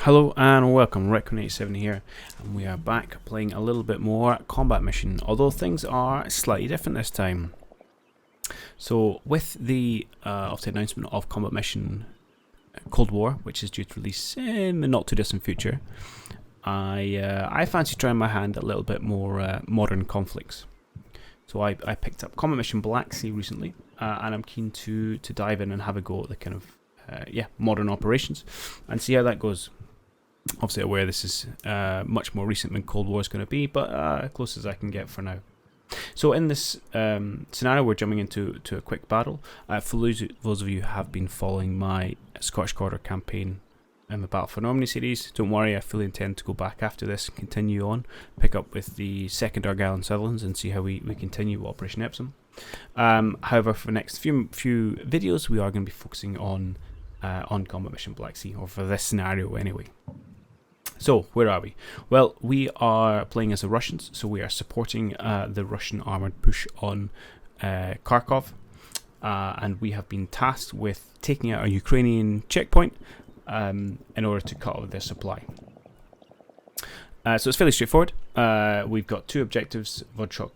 Hello and welcome, Recon87 here, and we are back playing a little bit more combat mission, although things are slightly different this time. So with the announcement of combat mission Cold War, which is due to release in the not too distant future, I fancy trying my hand at a little bit more modern conflicts. So I picked up combat mission Black Sea recently, and I'm keen to dive in and have a go at the kind of modern operations and see how that goes. Obviously aware this is much more recent than Cold War is going to be, but close as I can get for now. So in this scenario, we're jumping into a quick battle. For those of you who have been following my Scottish Corridor campaign and the Battle for Normandy series, don't worry, I fully intend to go back after this and continue on, pick up with the 2nd Argyll and Sutherlands and see how we continue Operation Epsom. However, for the next few videos, we are going to be focusing on Combat Mission Black Sea, or for this scenario anyway. So, where are we? Well, we are playing as the Russians, so we are supporting the Russian armoured push on Kharkov, and we have been tasked with taking out a Ukrainian checkpoint in order to cut off their supply. So it's fairly straightforward. We've got two objectives, Vodchok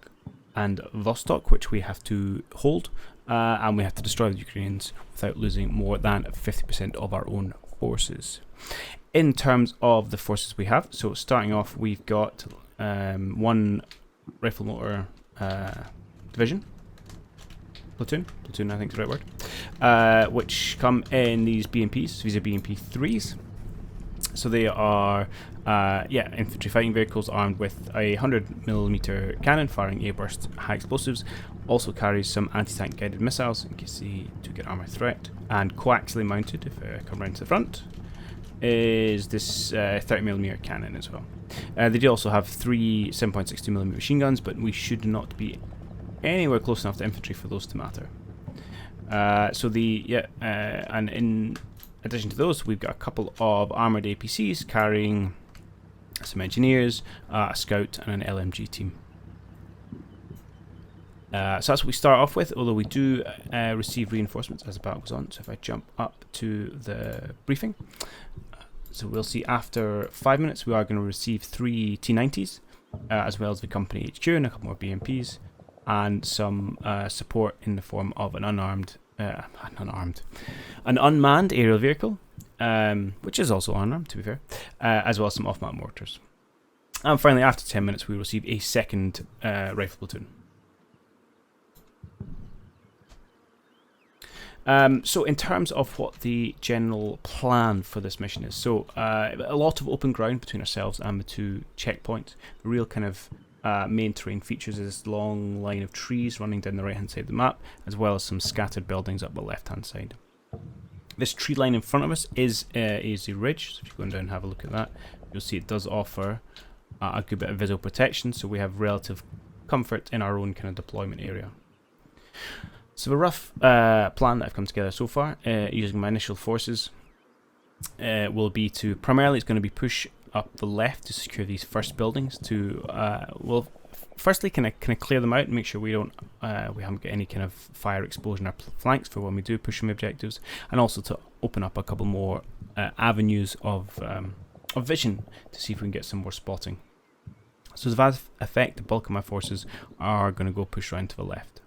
and Vostok, which we have to hold, and we have to destroy the Ukrainians without losing more than 50% of our own forces. In terms of the forces we have, so starting off, we've got one rifle motor platoon I think is the right word, which come in these BMPs. These are BMP 3s. So they are infantry fighting vehicles armed with a 100mm cannon firing airburst high explosives. Also carries some anti-tank guided missiles in case they do get armor threat. And coaxially mounted, if I come round to the front, is this 30mm cannon as well. They do also have 3 7.62mm machine guns, but we should not be anywhere close enough to infantry for those to matter. And in addition to those, we've got a couple of armoured APCs carrying some engineers, a scout and an LMG team. So that's what we start off with, although we do receive reinforcements as the battle goes on. So if I jump up to the briefing, so we'll see after 5 minutes we are going to receive 3 T90s, as well as the company HQ and a couple more BMPs, and some support in the form of an unmanned aerial vehicle, which is also unarmed to be fair, as well as some off-map mortars. And finally, after 10 minutes, we will receive a 2nd rifle platoon. So in terms of what the general plan for this mission is, so a lot of open ground between ourselves and the 2 checkpoints. The real kind of main terrain features is this long line of trees running down the right hand side of the map, as well as some scattered buildings up the left hand side. This tree line in front of us is a ridge, so if you go down and have a look at that, you'll see it does offer a good bit of visual protection, so we have relative comfort in our own kind of deployment area. So the rough plan that I've come together so far, using my initial forces, will be to primarily, it's going to be push up the left to secure these first buildings. To firstly kind of clear them out and make sure we haven't got any kind of fire exposure in our flanks for when we do push some objectives, and also to open up a couple more avenues of vision to see if we can get some more spotting. So to that effect, the bulk of my forces are going to go push around to the left.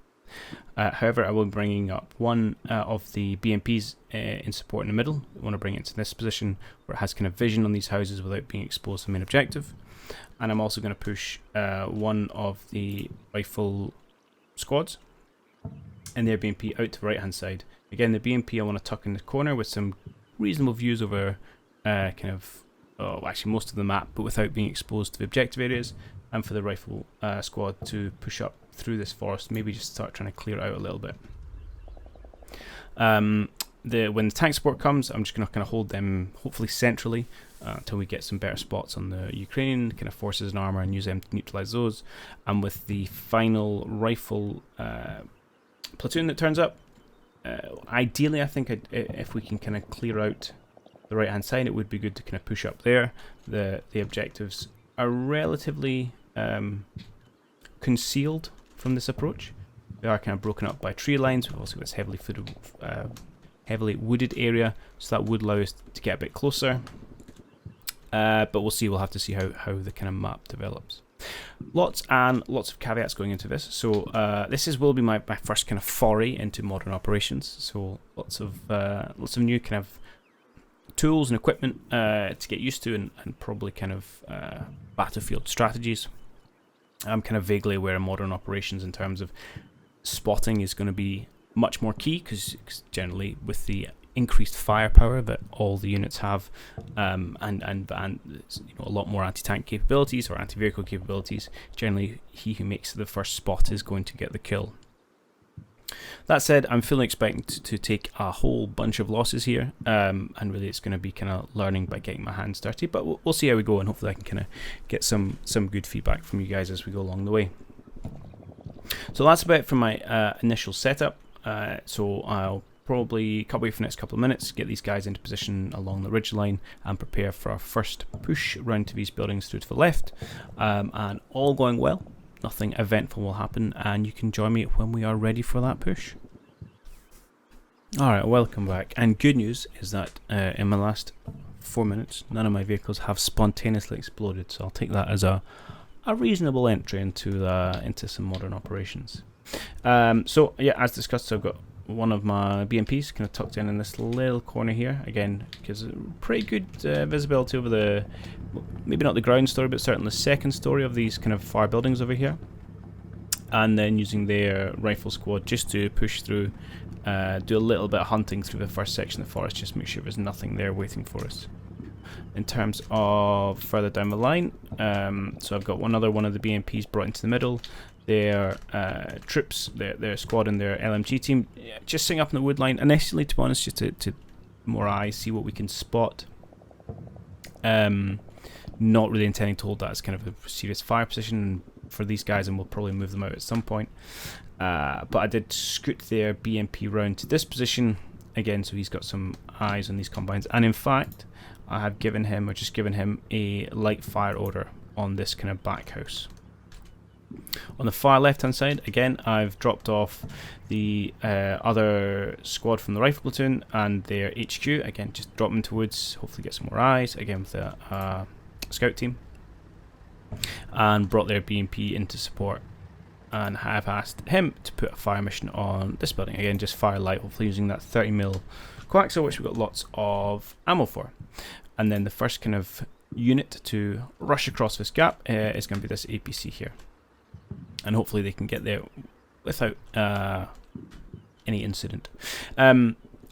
However, I will be bringing up one of the BMPs in support in the middle. I want to bring it to this position where it has kind of vision on these houses without being exposed to the main objective. And I'm also going to push one of the rifle squads and their BMP out to the right hand side. Again, the BMP I want to tuck in the corner with some reasonable views over actually most of the map, but without being exposed to the objective areas. And for the rifle squad to push up through this forest, maybe just start trying to clear it out a little bit. When the tank support comes, I'm just going to kind of hold them hopefully centrally until we get some better spots on the Ukrainian kind of forces and armour and use them to neutralise those. And with the final rifle platoon that turns up, ideally I think if we can kind of clear out the right hand side, it would be good to kind of push up there. The objectives are relatively concealed from this approach. They are kind of broken up by tree lines. We've also got this heavily wooded area, so that would allow us to get a bit closer. But we'll see. We'll have to see how the kind of map develops. Lots and lots of caveats going into this. So this will be my first kind of foray into modern operations. So lots of new kind of tools and equipment to get used to, and probably kind of battlefield strategies. I'm kind of vaguely aware of modern operations in terms of spotting is going to be much more key, because generally with the increased firepower that all the units have, and a lot more anti-tank capabilities or anti-vehicle capabilities, generally he who makes the first spot is going to get the kill. That said, I'm fully expecting to take a whole bunch of losses here, and really it's going to be kind of learning by getting my hands dirty, but we'll see how we go, and hopefully I can kind of get some good feedback from you guys as we go along the way. So that's about it for my initial setup. So I'll probably cut away for the next couple of minutes, get these guys into position along the ridgeline, and prepare for our first push round to these buildings through to the left. And all going well, nothing eventful will happen, and you can join me when we are ready for that push. Alright, welcome back. And good news is that in my last 4 minutes, none of my vehicles have spontaneously exploded, so I'll take that as a reasonable entry into some modern operations. So yeah, as discussed, I've got one of my BMPs kind of tucked in this little corner here. Again, gives pretty good visibility over the, maybe not the ground story, but certainly the second story of these kind of fire buildings over here. And then using their rifle squad just to push through, do a little bit of hunting through the first section of the forest, just make sure there's nothing there waiting for us. In terms of further down the line, so I've got one of the BMPs brought into the middle. Their troops, their squad and their LMG team just sitting up in the wood line, initially, to be honest, just to more eyes, see what we can spot. Not really intending to hold that as kind of a serious fire position for these guys, and we'll probably move them out at some point. But I did scoot their BMP round to this position again, so he's got some eyes on these combines, and in fact I have given him a light fire order on this kind of back house. On the far left hand side, again, I've dropped off the other squad from the rifle platoon and their HQ. Again, just drop them into woods, hopefully get some more eyes, again with the scout team. And brought their BMP into support, and have asked him to put a fire mission on this building. Again, just fire light, hopefully using that 30mm coaxial, which we've got lots of ammo for. And then the first kind of unit to rush across this gap is going to be this APC here. And hopefully they can get there without any incident. I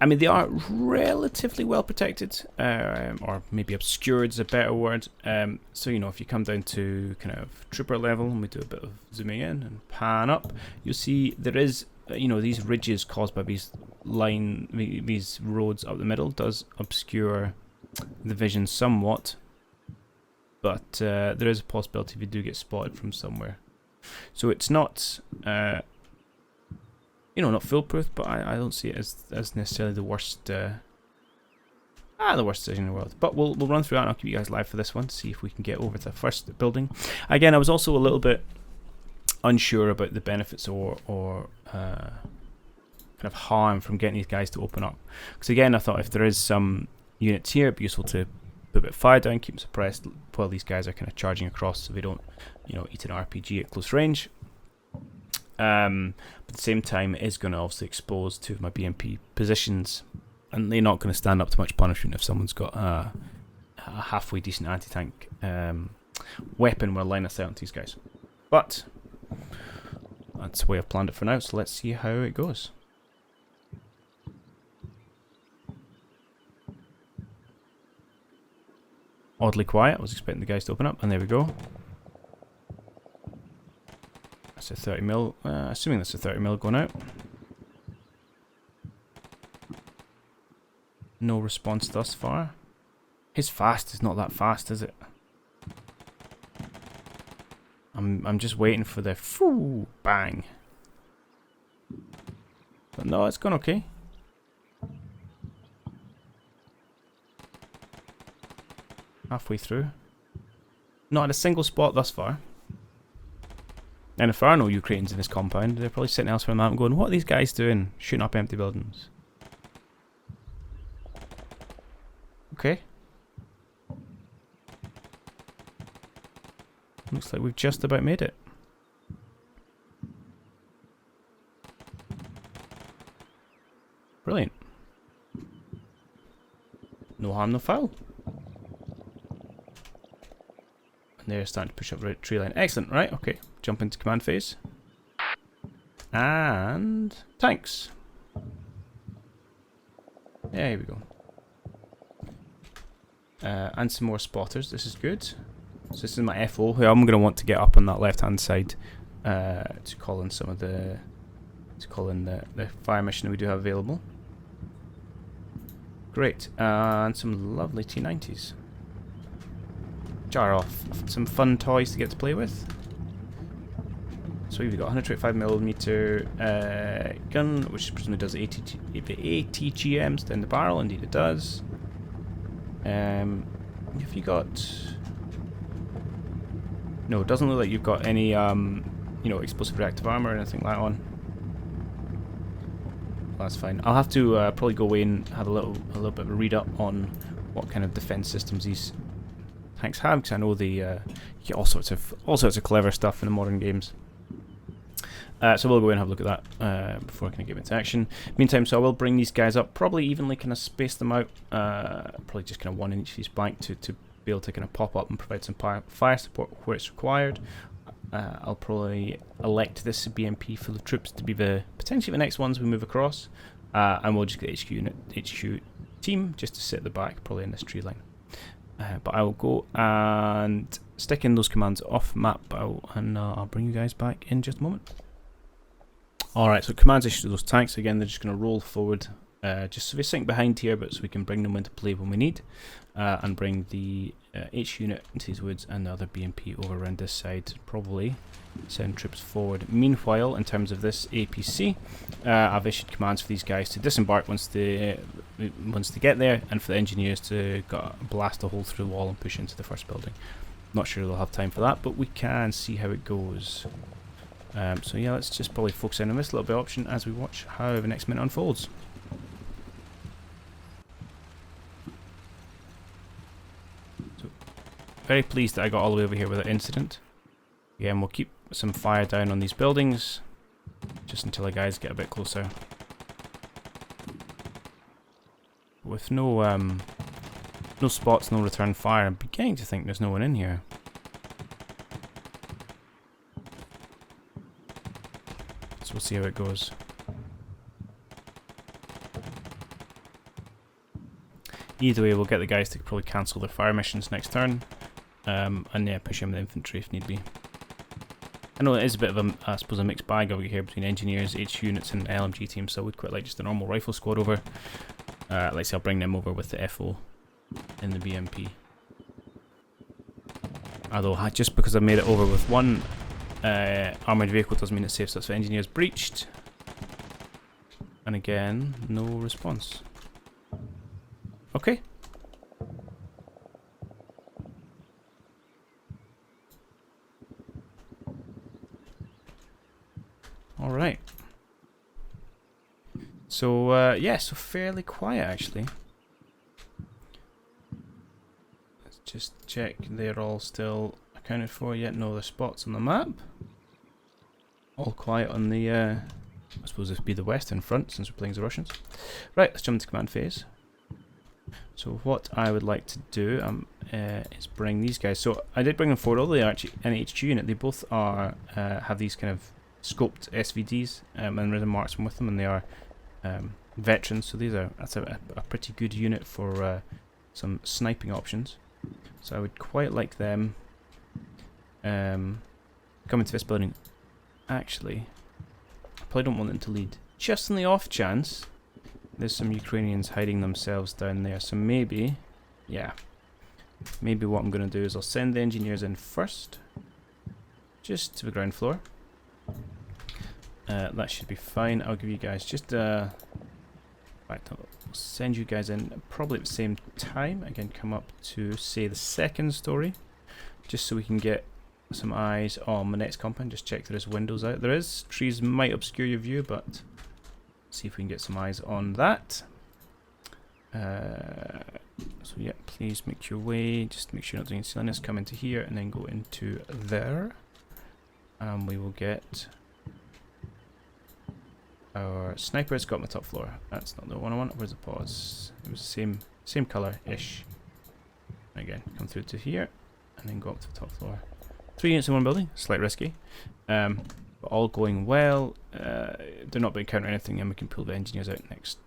mean, they are relatively well protected, or maybe obscured is a better word. So, you know, if you come down to kind of trooper level, and we do a bit of zooming in and pan up, you'll see there is, you know, these ridges caused by these roads up the middle does obscure the vision somewhat. But there is a possibility if you do get spotted from somewhere. So it's not, not foolproof, but I don't see it as necessarily the worst, the worst decision in the world. But we'll run through that, and I'll keep you guys live for this one to see if we can get over to the first building. Again, I was also a little bit unsure about the benefits or kind of harm from getting these guys to open up. Because again, I thought if there is some units here, it'd be useful to put a bit of fire down, keep them suppressed while these guys are kind of charging across, so they don't, eat an RPG at close range. But at the same time, it is going to obviously expose two of my BMP positions, and they're not going to stand up to much punishment if someone's got a halfway decent anti-tank weapon with a line of sight onto these guys. But that's the way I've planned it for now, so let's see how it goes. Oddly quiet. I was expecting the guys to open up, and there we go. That's a 30mm. Assuming that's a 30mm going out. No response thus far. His fast is not that fast, is it? I'm just waiting for the foo bang. But no, it's gone okay. Halfway through. Not at a single spot thus far. And if there are no Ukrainians in this compound, they're probably sitting elsewhere on the map going, what are these guys doing? Shooting up empty buildings. Okay. Looks like we've just about made it. Brilliant. No harm, no foul. And they're starting to push up the tree line. Excellent, right, okay. Jump into command phase. And tanks. There we go. And some more spotters, this is good. So this is my FO, who I'm going to want to get up on that left hand side to call in some of the fire mission that we do have available. Great, and some lovely T90s. Jar off some fun toys to get to play with. So we've got 125mm gun, which presumably does ATGMs down the barrel. Indeed it does. Have you got... No, it doesn't look like you've got any, you know, explosive reactive armor or anything like that on. That's fine. I'll have to probably go away and have a little bit of a read up on what kind of defense systems these tanks have, because I know they you get all sorts of clever stuff in the modern games. So we'll go in and have a look at that before I can get into action. Meantime, so I will bring these guys up, probably evenly kind of space them out, probably just kind of one in each of these blank to be able to kind of pop up and provide some fire support where it's required. I'll probably elect this BMP for the troops to be potentially the next ones we move across, and we'll just get HQ team just to sit at the back, probably in this tree line. But I will go and stick in those commands off map, and I'll bring you guys back in just a moment. Alright, so commands issued to those tanks, again they're just going to roll forward, just so they sink behind here, but so we can bring them into play when we need, and bring the H unit into these woods and the other BMP over around this side, probably send troops forward. Meanwhile, in terms of this APC, I've issued commands for these guys to disembark once they get there, and for the engineers to blast a hole through the wall and push into the first building. Not sure they'll have time for that, but we can see how it goes. So yeah, let's just probably focus in on this little bit of option as we watch how the next minute unfolds. So, very pleased that I got all the way over here without incident. Again, we'll keep some fire down on these buildings, just until the guys get a bit closer. With no spots, no return fire, I'm beginning to think there's no one in here. So we'll see how it goes. Either way, we'll get the guys to probably cancel their fire missions next turn, and yeah, push in with infantry if need be. I know it is a bit of I suppose a mixed bag over here between engineers, H units, and LMG teams, so I would quite like just a normal rifle squad over. Like I say, I'll bring them over with the FO in the BMP. Although, just because I made it over with one armoured vehicle doesn't mean it's safe, so that's for engineers breached. And again, no response. Okay. Alright. So, yeah, so fairly quiet actually. Let's just check they're all still accounted for yet. No other spots on the map. All quiet on the, I suppose this would be the western front since we're playing as the Russians. Right, let's jump into command phase. So what I would like to do is bring these guys. So I did bring them forward, although they are actually an HQ unit. They both are have these kind of scoped SVDs and rhythm marksmen with them, and they are veterans. So that's a pretty good unit for some sniping options. So I would quite like them come into this building. Actually, I probably don't want them to lead. Just on the off chance there's some Ukrainians hiding themselves down there. So maybe, yeah, maybe what I'm going to do is I'll send the engineers in first, just to the ground floor. That should be fine. I'll give you guys just right, I'll send you guys in probably at the same time. Again, come up to say the second story, just so we can get some eyes on my next compound. Just check there's windows out. There is. Trees might obscure your view, but see if we can get some eyes on that. So yeah, please make your way. Just make sure you're not doing silliness. Come into here and then go into there. And we will get our sniper's got my top floor. That's not the one I want. Where's the pause? It was the same colour-ish. Again, come through to here and then go up to the top floor. 3 units in one building, slightly risky. But all going well. They're not going to counter anything, and we can pull the engineers out next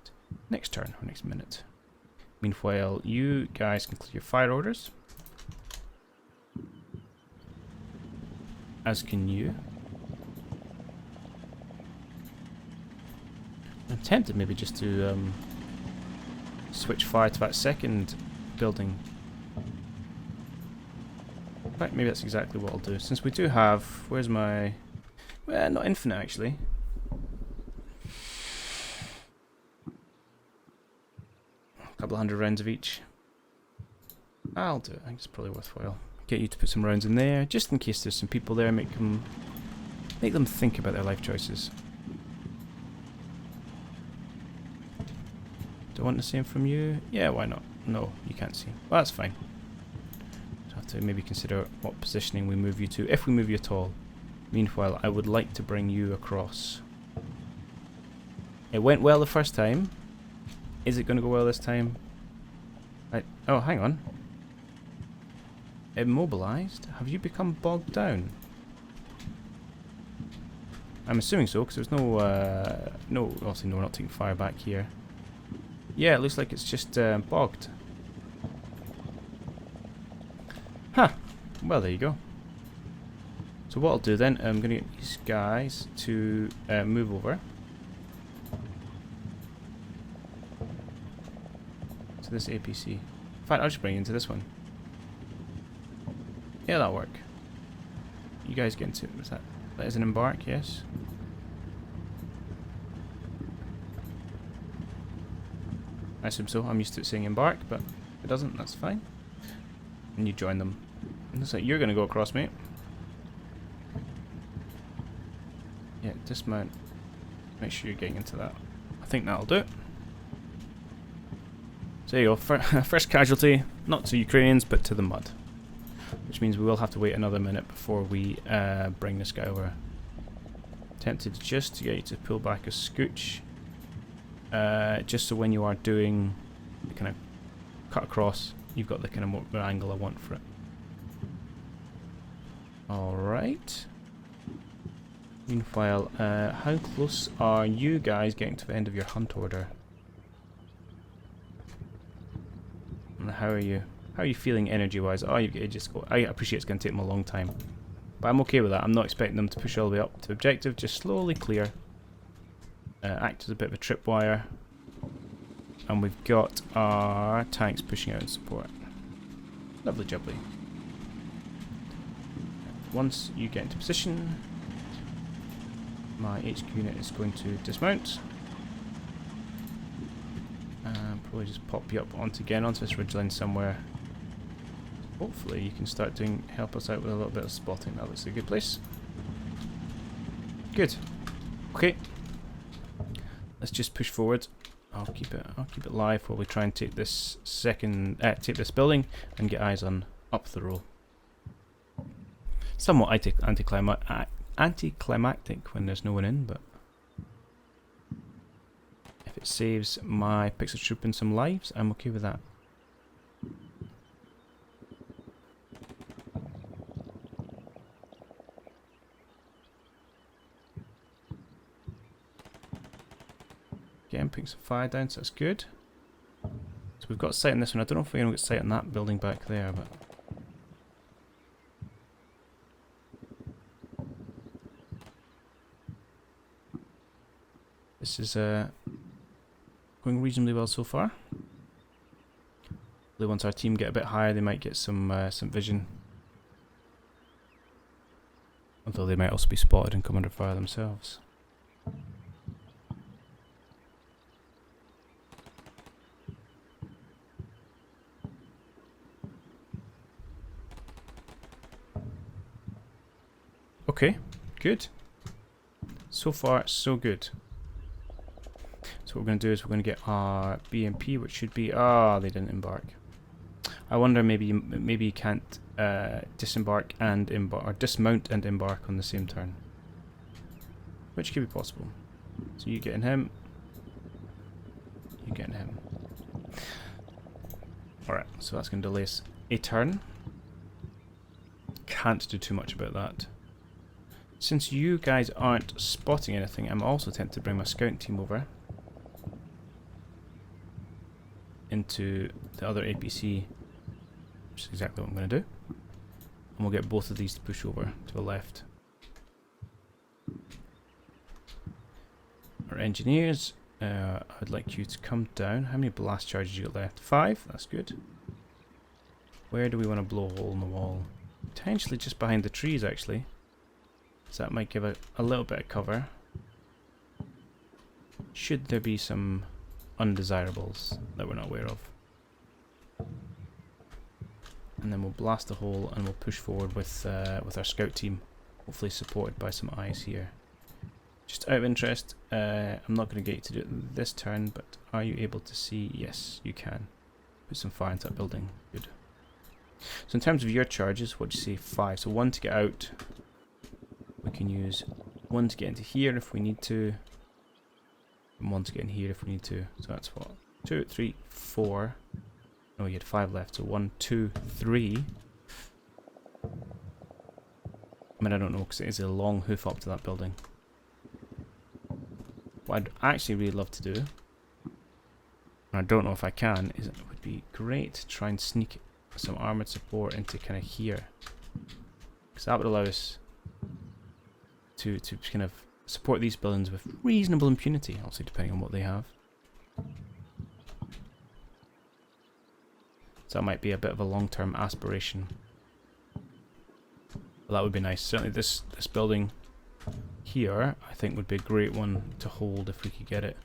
turn or next minute. Meanwhile, you guys can clear fire orders. As can you. I'm tempted maybe just to switch fire to that second building. In fact, maybe that's exactly what I'll do. Since we do have... Where's my... Well, not infinite, actually. A couple of 100 rounds of each. I'll do it. I think it's probably worthwhile. Get you to put some rounds in there, just in case there's some people there. Make them think about their life choices. Do I want the same from you? Yeah, why not? No, you can't see. Well, that's fine. So I have to maybe consider what positioning we move you to, if we move you at all. Meanwhile, I would like to bring you across. It went well the first time. Is it going to go well this time? Oh, hang on. Immobilized? Have you become bogged down? I'm assuming so, because there's no, obviously no, we're not taking fire back here. Yeah, it looks like it's just bogged. Huh. Well, there you go. So what I'll do then, I'm going to get these guys to move over to this APC. In fact, I'll just bring you into this one. Yeah, that'll work. You guys get into it. Was that is an embark, yes? I assume so. I'm used to it saying embark, but if it doesn't, that's fine. And you join them. And looks like you're going to go across, mate. Yeah, dismount. Make sure you're getting into that. I think that'll do it. So there you go. First casualty, not to Ukrainians, but to the mud. Which means we will have to wait another minute before we bring this guy over. Tempted just to get you to pull back a scooch. Just so when you are doing the kind of cut across, you've got the kind of angle I want for it. Alright. Meanwhile, how close are you guys getting to the end of your hunt order? And how are you? How are you feeling energy-wise? Oh, you've got ages to go. I appreciate it's going to take them a long time. But I'm okay with that. I'm not expecting them to push all the way up to the objective. Just slowly clear. Act as a bit of a tripwire. And we've got our tanks pushing out in support. Lovely jubbly. Once you get into position, my HQ unit is going to dismount. And probably just pop you up onto this ridgeline somewhere. Hopefully you can start doing, help us out with a little bit of spotting. That looks a good place. Good. Okay. Let's just push forward. I'll keep it live while we try and take this take this building and get eyes on up the roll. Somewhat anticlimactic when there's no one in, but if it saves my pixel troop and some lives, I'm okay with that. Again, putting some fire down, so that's good. So we've got sight on this one. I don't know if we're going to get sight on that building back there, but this is going reasonably well so far. Once our team get a bit higher, they might get some vision. Although they might also be spotted and come under fire themselves. Okay, good. So far, so good. So what we're going to do is we're going to get our BMP, which should be... Ah, they didn't embark. I wonder maybe you can't disembark and embark, or dismount and embark on the same turn, which could be possible. So you getting him, you getting him. All right, so that's going to delay us a turn. Can't do too much about that. Since you guys aren't spotting anything, I'm also tempted to bring my scouting team over into the other APC, which is exactly what I'm going to do. And we'll get both of these to push over to the left. Our engineers, I'd like you to come down. How many blast charges you got left? 5, that's good. Where do we want to blow a hole in the wall? Potentially just behind the trees, actually. So that might give a little bit of cover. Should there be some undesirables that we're not aware of. And then we'll blast a hole and we'll push forward with our scout team, hopefully supported by some eyes here. Just out of interest, I'm not going to get you to do it this turn, but are you able to see? Yes, you can. Put some fire into that building. Good. So in terms of your charges, what do you say? 5. So 1 to get out. We can use 1 to get into here if we need to. And 1 to get in here if we need to. So that's what? 2, 3, 4. Oh, you had 5 left. So 1, 2, 3. I mean, I don't know because it is a long hoof up to that building. What I'd actually really love to do, and I don't know if I can, is it would be great to try and sneak some armoured support into kind of here. Because that would allow us to kind of support these buildings with reasonable impunity, also depending on what they have. So that might be a bit of a long-term aspiration. But that would be nice. Certainly this building here, I think, would be a great one to hold if we could get it.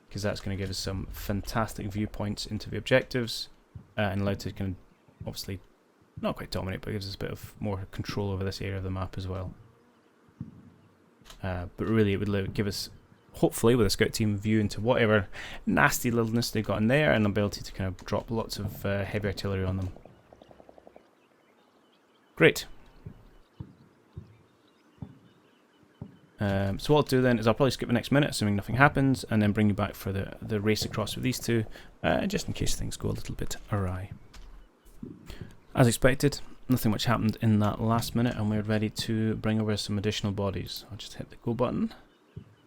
Because that's going to give us some fantastic viewpoints into the objectives. And allow to kind of, obviously, not quite dominate, but gives us a bit of more control over this area of the map as well. But really it would give us, hopefully with a scout team, view into whatever nasty littleness they've got in there, and the ability to kind of drop lots of heavy artillery on them. Great. So what I'll do then is I'll probably skip the next minute, assuming nothing happens, and then bring you back for the race across with these two, just in case things go a little bit awry. As expected, nothing much happened in that last minute, and we're ready to bring over some additional bodies. I'll just hit the go button,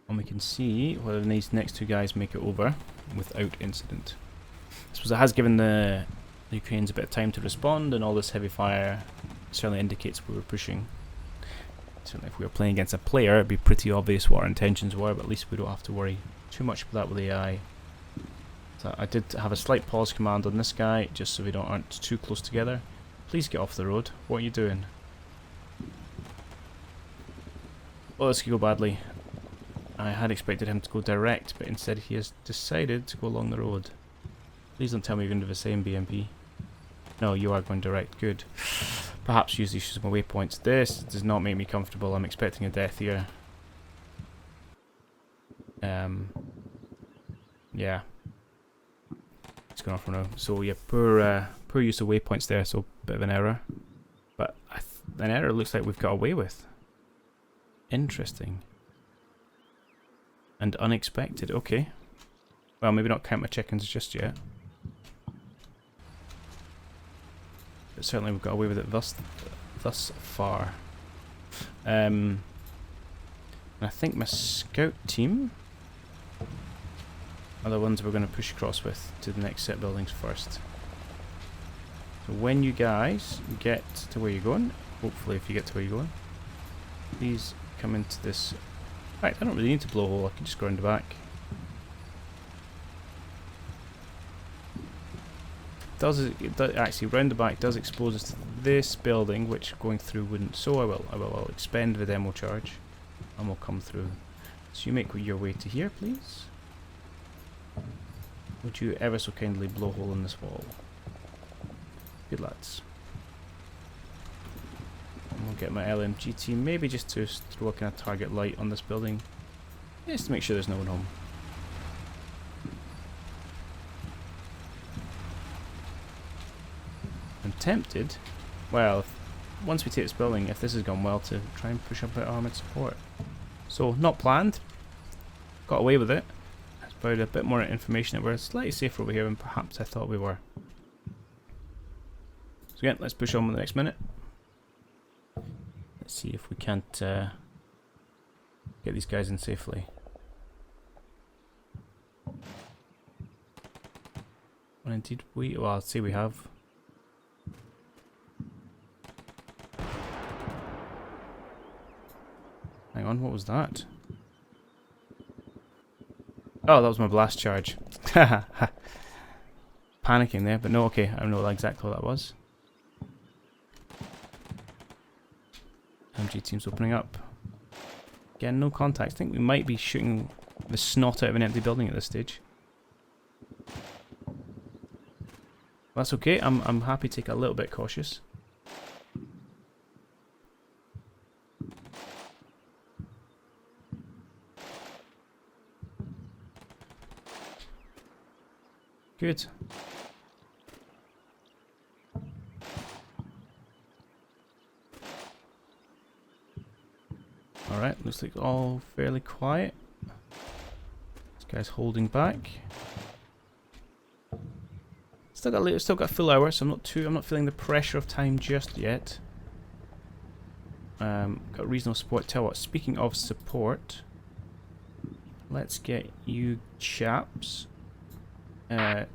and we can see whether these next two guys make it over without incident. I suppose it has given the Ukrainians a bit of time to respond, and all this heavy fire certainly indicates we were pushing. Certainly if we were playing against a player, it'd be pretty obvious what our intentions were, but at least we don't have to worry too much about that with AI. So I did have a slight pause command on this guy, just so we aren't too close together. Please get off the road. What are you doing? Well, this could go badly. I had expected him to go direct, but instead he has decided to go along the road. Please don't tell me you're going to do the same, BMP. No, you are going direct. Good. Perhaps use these as my waypoints. This does not make me comfortable. I'm expecting a death here. Yeah. It's going off for now. So yeah, poor use of waypoints there, so bit of an error. But an error looks like we've got away with. Interesting. And unexpected. Okay. Well, maybe not count my chickens just yet. But certainly we've got away with it thus far. And I think my scout team are the ones we're going to push across with to the next set of buildings first. So when you guys get to where you're going, hopefully if you get to where you're going, please come into this. Right, I don't really need to blow a hole, I can just go around the back. Actually, round the back does expose us to this building, which going through wouldn't. So I'll expend the demo charge, and we'll come through. So you make your way to here, please. Would you ever so kindly blow a hole in this wall? Good lads. And we'll get my LMG team, maybe just to throw a kind of target light on this building, just to make sure there's no one home. I'm tempted, well, once we take this building, if this has gone well, to try and push up our armoured support. So, not planned. Got away with it. That's about a bit more information that we're slightly safer over here than perhaps I thought we were. So again, let's push on with the next minute. Let's see if we can't get these guys in safely. And indeed we, well, I'll say we have. Hang on, what was that? Oh, that was my blast charge. Panicking there, but no, okay, I don't know exactly what that was. MG team's opening up. Again, no contact. I think we might be shooting the snot out of an empty building at this stage. That's okay, I'm happy to take a little bit cautious. Good. Alright, looks like all fairly quiet. This guy's holding back. Still got a full hour, so I'm not feeling the pressure of time just yet. Got reasonable support. Tell you what, speaking of support, let's get you chaps to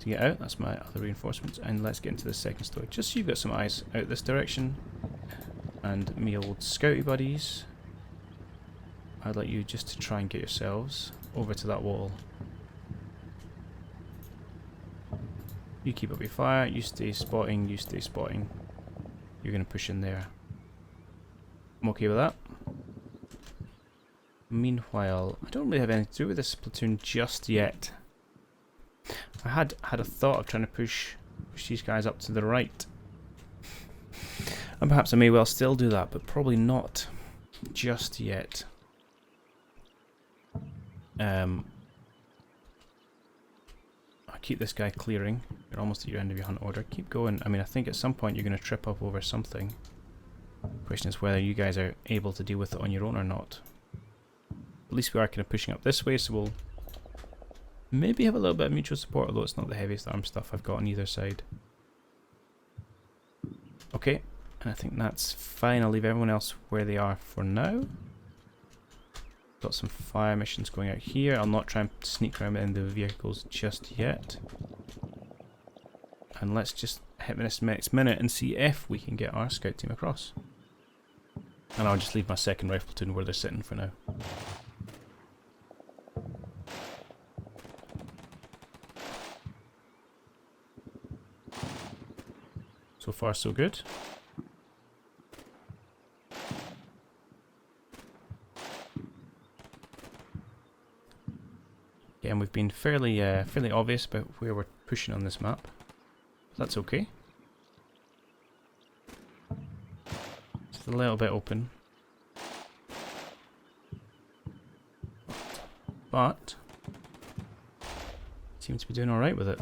get out. That's my other reinforcements, and let's get into the second story. Just so you've got some eyes out this direction, and me old scouty buddies, I'd like you just to try and get yourselves over to that wall. You keep up your fire, you stay spotting, you stay spotting. You're going to push in there. I'm okay with that. Meanwhile, I don't really have anything to do with this platoon just yet. I had a thought of trying to push these guys up to the right. And perhaps I may well still do that, but probably not just yet. I'll keep this guy clearing. You're almost at your end of your hunt order. Keep going. I mean, I think at some point you're going to trip up over something. The question is whether you guys are able to deal with it on your own or not. At least we are kind of pushing up this way, so we'll maybe have a little bit of mutual support, although it's not the heaviest arm stuff I've got on either side. Okay, and I think that's fine. I'll leave everyone else where they are for now. Got some fire missions going out here. I'll not try and sneak around in the vehicles just yet. And let's just hit this next minute and see if we can get our scout team across. And I'll just leave my second rifle platoon where they're sitting for now. So far so good. Again, we've been fairly obvious about where we're pushing on this map. That's okay. Just a little bit open. But seems to be doing alright with it.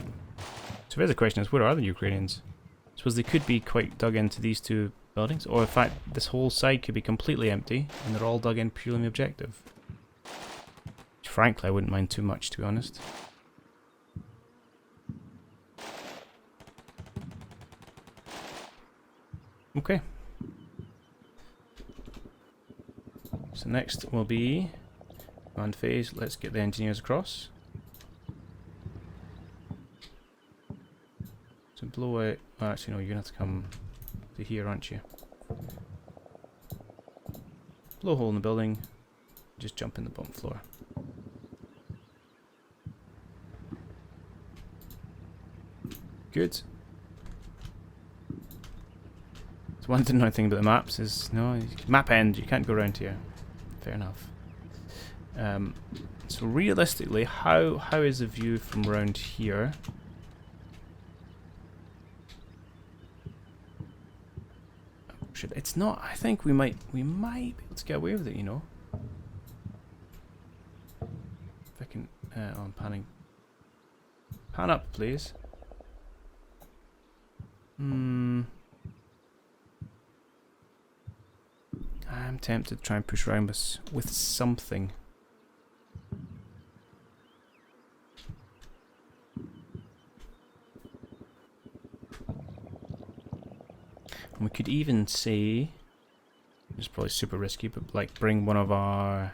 So here's the question is, where are the Ukrainians? I suppose they could be quite dug into these two buildings, or in fact this whole side could be completely empty and they're all dug in purely on the objective. Frankly, I wouldn't mind too much, to be honest. Okay. So next will be command phase. Let's get the engineers across. So blow out. Well, actually, no, you're gonna have to come to here, aren't you? Blow a hole in the building. Just jump in the bottom floor. Good. So one annoying thing about the maps is, no, map end, you can't go around here. Fair enough. So realistically, how is the view from around here? It's not. I think we might be able to get away with it, you know. If I can, oh, I'm panning. Pan up, please. I'm tempted to try and push around with something. And we could even say, it's probably super risky, but like bring one of our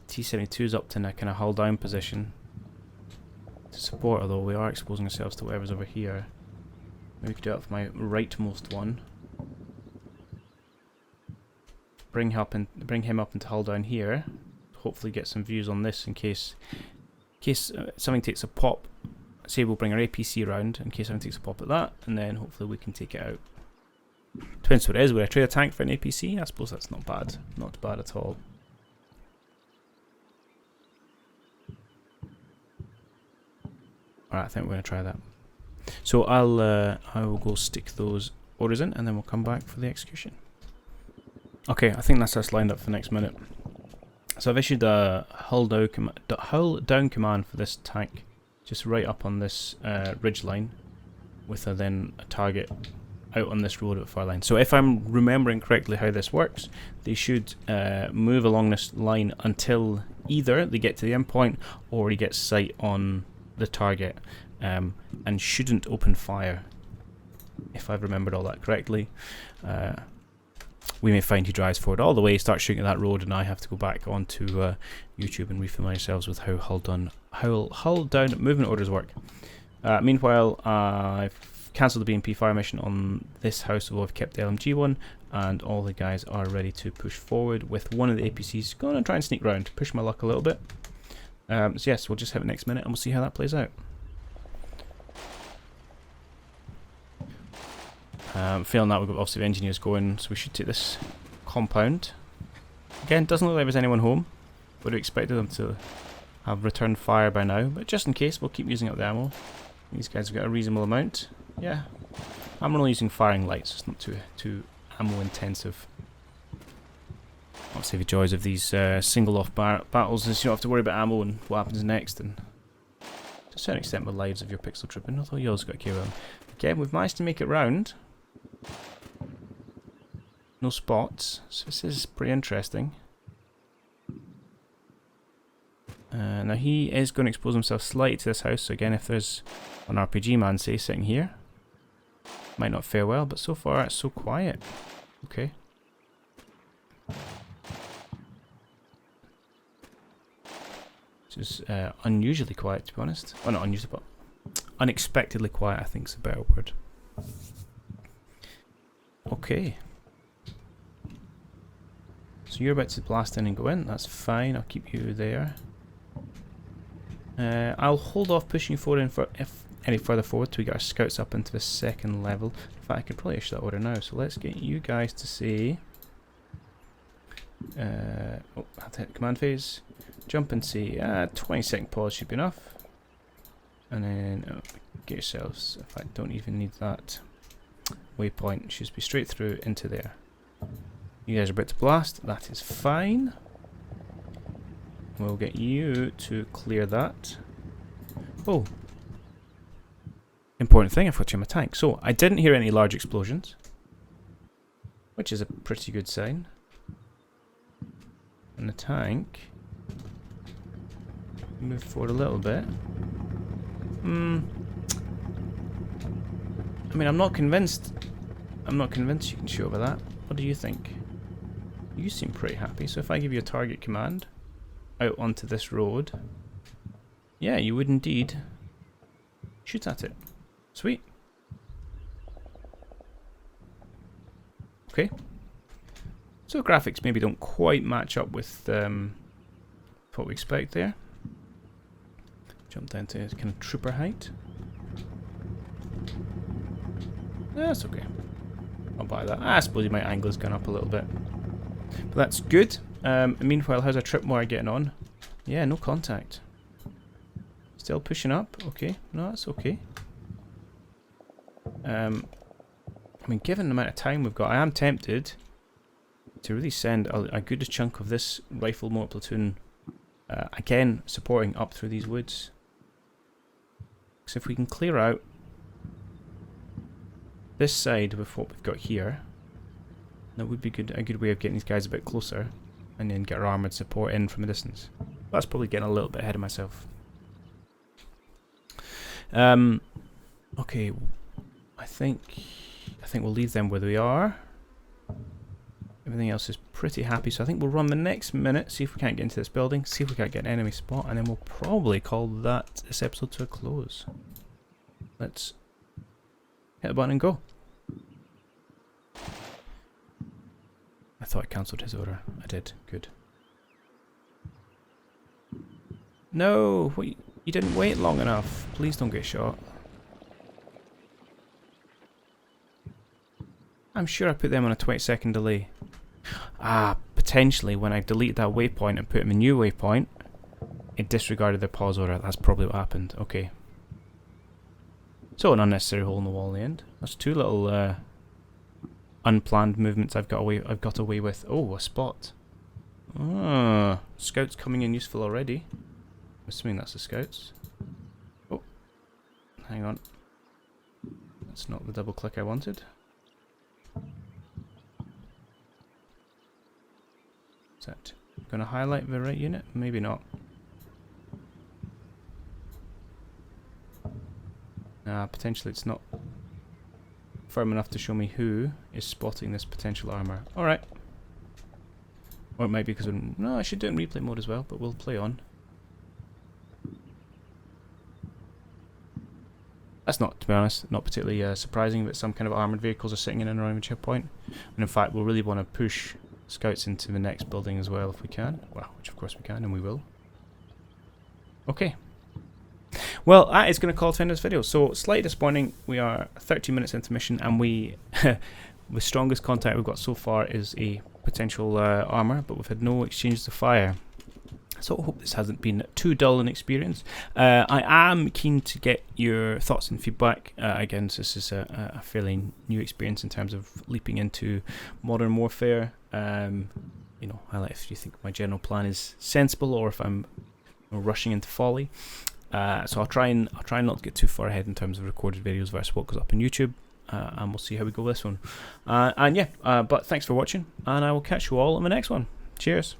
T-72s up to a kind of hull down position to support, although we are exposing ourselves to whatever's over here. Maybe we could do it with my rightmost one. Bring him up into hull down here. Hopefully get some views on this in case something takes a pop. Say we'll bring our APC around in case something takes a pop at that, and then hopefully we can take it out. Depends what it is. Would I trade a tank for an APC? I suppose that's not bad. Not bad at all. Alright, I think we're going to try that. So I will go stick those orders in, and then we'll come back for the execution. Okay, I think that's us lined up for the next minute. So I've issued a hull down command for this tank, just right up on this ridge line, with then a target out on this road at the far line. So if I'm remembering correctly how this works, they should move along this line until either they get to the end point or he gets sight on the target, and shouldn't open fire, if I've remembered all that correctly. We may find he drives forward all the way, starts shooting at that road, and I have to go back onto YouTube and refamiliarize ourselves with how hull down movement orders work. Meanwhile, I've cancelled the BMP fire mission on this house, although I've kept the LMG one, and all the guys are ready to push forward with one of the APCs. Going to try and sneak round, push my luck a little bit. So yes, we'll just hit the next minute and we'll see how that plays out. Failing that, we've got obviously engineers going, so we should take this compound. Again, doesn't look like there's anyone home. Would have expected them to have returned fire by now, but just in case, we'll keep using up the ammo. These guys have got a reasonable amount. Yeah, I'm only using firing lights, so it's not too ammo intensive. Obviously the joys of these single off battles is you don't have to worry about ammo and what happens next, and to a certain extent the lives of your pixel trooping, although you also got to care about them. Again, we've managed to make it round. No spots, so this is pretty interesting. Now he is going to expose himself slightly to this house, so again if there's an RPG man, say, sitting here, might not fare well, but so far it's so quiet. Okay. This is unusually quiet, to be honest. Well, not unusually, but unexpectedly quiet, I think is a better word. Okay. So you're about to blast in and go in, that's fine, I'll keep you there. I'll hold off pushing you forward any further forward till we get our scouts up into the second level. In fact, I could probably issue that order now, so let's get you guys to say... I have to hit command phase. Jump and see, 20-second pause should be enough. And then get yourselves, in fact, don't even need that waypoint, should be straight through into there. You guys are about to blast, that is fine. We'll get you to clear that. Oh, important thing, I've got you in my tank. So, I didn't hear any large explosions, which is a pretty good sign. And the tank move forward a little bit. I mean, I'm not convinced you can shoot over that. What do you think? You seem pretty happy, so if I give you a target command out onto this road, yeah, you would indeed shoot at it. Sweet. Okay. So graphics maybe don't quite match up with what we expect there. Jump down to kind of trooper height. That's okay. I'll buy that. I suppose my angle has gone up a little bit. But that's good. Meanwhile, how's our tripwire getting on? Yeah, no contact. Still pushing up. Okay. No, that's okay. I mean, given the amount of time we've got, I am tempted to really send a good chunk of this rifle motor platoon, again, supporting up through these woods. So if we can clear out this side with what we've got here, that would be a good way of getting these guys a bit closer, and then get our armoured support in from a distance. That's probably getting a little bit ahead of myself. Okay, I think we'll leave them where they are. Everything else is pretty happy, so I think we'll run the next minute, see if we can't get into this building, see if we can't get an enemy spot, and then we'll probably call this episode to a close. Let's hit the button and go. I thought I cancelled his order. I did. Good. No! Wait, you didn't wait long enough. Please don't get shot. I'm sure I put them on a 20-second delay. Ah, potentially when I deleted that waypoint and put in a new waypoint, it disregarded their pause order. That's probably what happened. Okay. So an unnecessary hole in the wall in the end. That's two little unplanned movements I've got away with. Oh, a spot. Ah, scouts coming in useful already. I'm assuming that's the scouts. Oh, hang on. That's not the double click I wanted. Is that going to highlight the right unit? Maybe not. Potentially it's not firm enough to show me who is spotting this potential armour. Alright. Or it might be because no, I should do it in replay mode as well, but we'll play on. That's not, to be honest, not particularly surprising that some kind of armoured vehicles are sitting in and around the checkpoint. And in fact, we'll really want to push scouts into the next building as well if we can. Well, which of course we can, and we will. Okay. Well, that is going to call to end this video. So, slightly disappointing. We are 13 minutes into mission, and the strongest contact we've got so far is a potential armour, but we've had no exchanges of fire. So I hope this hasn't been too dull an experience. I am keen to get your thoughts and feedback. Again, this is a fairly new experience in terms of leaping into modern warfare. You know, highlight if you think my general plan is sensible or if I'm rushing into folly. So I'll try not to get too far ahead in terms of recorded videos versus what goes up on YouTube. And we'll see how we go with this one. But thanks for watching, and I will catch you all in the next one. Cheers.